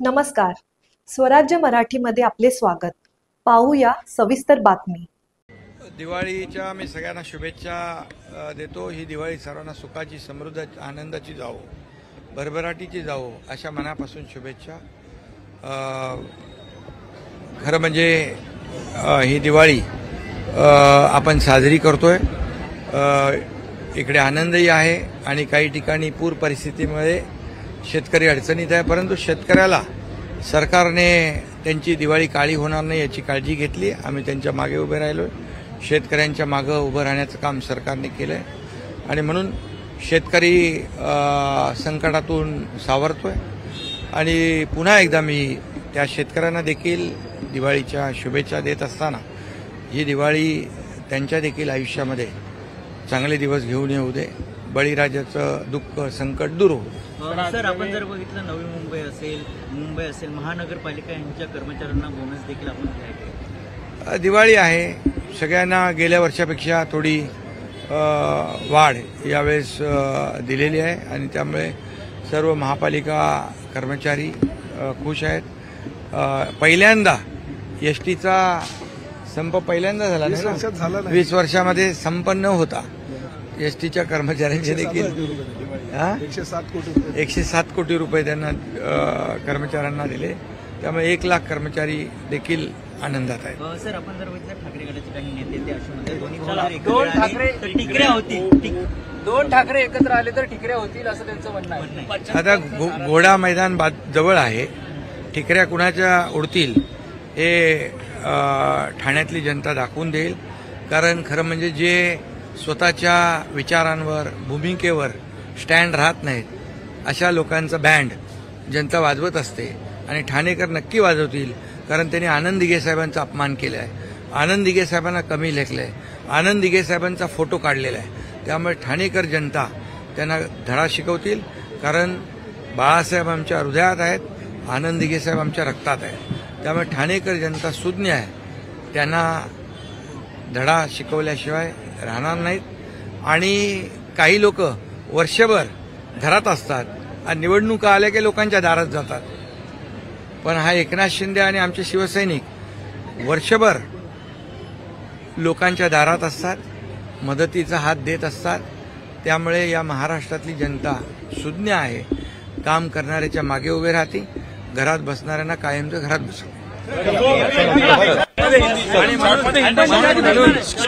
नमस्कार. स्वराज्य मराठीमध्ये आपले स्वागत. पाहूया सविस्तर बातमी. दिवाळीच्या मी सगळ्यांना शुभेच्छा देतो. ही दिवाळी सर्वांना सुखाची, समृद्ध, आनंदाची जावो, भरभराटीची जावो अशा मनापासून शुभेच्छा. खरं म्हणजे ही दिवाळी आपण साजरी करतोय. इकडे आनंदही आहे आणि काही ठिकाणी पूर परिस्थितीमुळे शेतकरी अडचणीत आहे, परंतु शेतकऱ्याला सरकारने त्यांची दिवाळी काळी होणार नाही याची काळजी घेतली. आम्ही त्यांच्या मागे उभे राहिलोय. शेतकऱ्यांच्या मागे उभं राहण्याचं काम सरकारने केलंय आणि म्हणून शेतकरी संकटातून सावरतोय. आणि पुन्हा एकदा मी त्या शेतकऱ्यांना देखील दिवाळीच्या शुभेच्छा देत असताना ही दिवाळी त्यांच्या देखील आयुष्यामध्ये चांगले दिवस घेऊन येऊ दे. बळीराजाचं दुःख संकट दूर हो. सर, आपण जर बघितलं नवी मुंबई असेल महानगरपालिका यांच्या कर्मचाऱ्यांना बोनस देखील आपण द्यायचे. दिवाळी आहे, सगळ्यांना गेल्या वर्षापेक्षा थोडी वाढ यावेळेस दिलेली आहे आणि त्यामुळे सर्व महापालिका कर्मचारी खुश आहेत. पहिल्यांदा एसटीचा संप पहिल्यांदा झाला नाही, 20 वर्षामध्ये संपन्न होता. एसटीच्या कर्मचाऱ्यांचे देखील 107 कोटी रुपये त्यांना कर्मचाऱ्यांना दिले. त्यामुळे 1 लाख कर्मचारी देखील आनंदात आहेत. सर, आपण जर बघितलं ठाकरे गटाचे काही नेते ते अशोमध्ये दोन ठाकरे एकत्र आले तर ठिकऱ्या होतील असं त्यांचं म्हणणं आहे. आता घोडा मैदान जवळ आहे. ठिकऱ्या कुणाच्या उडतील हे ठाण्यातली जनता दाखवून देईल. कारण खरं म्हणजे जे स्वतःच्या विचारांवर, भूमिकेवर स्टँड राहत नाहीत अशा लोकांचा बँड जनता वाजवत असते आणि ठाणेकर नक्की वाजवतील. कारण त्यांनी आनंद दिघे साहेबांचा अपमान केला आहे, आनंद दिघे साहेबांना कमी लेखलं आहे, आनंद दिघे साहेबांचा फोटो काढलेला आहे. त्यामुळे ठाणेकर जनता त्यांना धडा शिकवतील. कारण बाळासाहेब आमच्या हृदयात आहेत, आनंद दिघे साहेब आमच्या रक्तात आहेत. त्यामुळे ठाणेकर जनता सुज्ञ आहे, त्यांना धडा शिकवल्याशिवाय राहणार नाहीत. आणि काही लोक वर्षभर घरात असतात आणि निवडणुका आल्या की लोकांच्या दारात जातात. पण हा एकनाथ शिंदे आणि आमचे शिवसैनिक वर्षभर लोकांच्या दारात असतात, मदतीचा हात देत असतात. त्यामुळे या महाराष्ट्रातली जनता सुज्ञ आहे, काम करणाऱ्याच्या मागे उभे राहते, घरात बसणाऱ्यांना कायमचं घरात बसवते.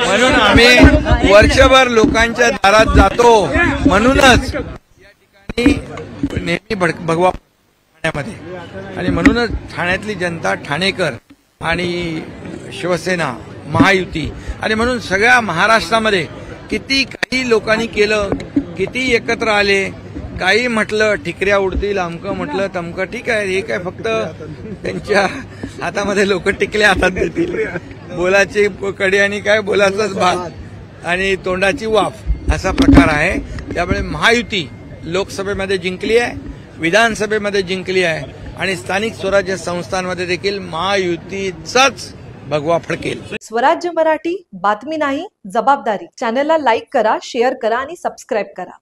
म्हणून आम्ही वर्षभर लोकांच्या दारात जातो. म्हणूनच या ठिकाणी नेहमी भगवा ठाण्यामध्ये आणि म्हणूनच ठाण्यातली जनता ठाणेकर आणि शिवसेना महायुती आणि म्हणून सगळ्या महाराष्ट्रामध्ये किती काही लोकांनी केलं, किती एकत्र आले, काही म्हटलं ठिकऱ्या उडतील, अमकं म्हटलं तमकं. ठीक आहे, हे काय फक्त त्यांच्या हातामध्ये लोक टिकल्या हातात देतील. बोलाची कडी आणि काय बोलाचाच भात आणि तोंडाची वाफ असा प्रकार आहे. त्यामुळे महायुती लोकसभेमध्ये जिंकली आहे, विधानसभेमध्ये जिंकली आहे आणि स्थानिक स्वराज्य संस्थांमध्ये देखील महायुतीचाच भगवा फडकेल. स्वराज्य मराठी, बातमी नाही जबाबदारी. चॅनलला लाईक करा, शेअर करा आणि सबस्क्राईब करा.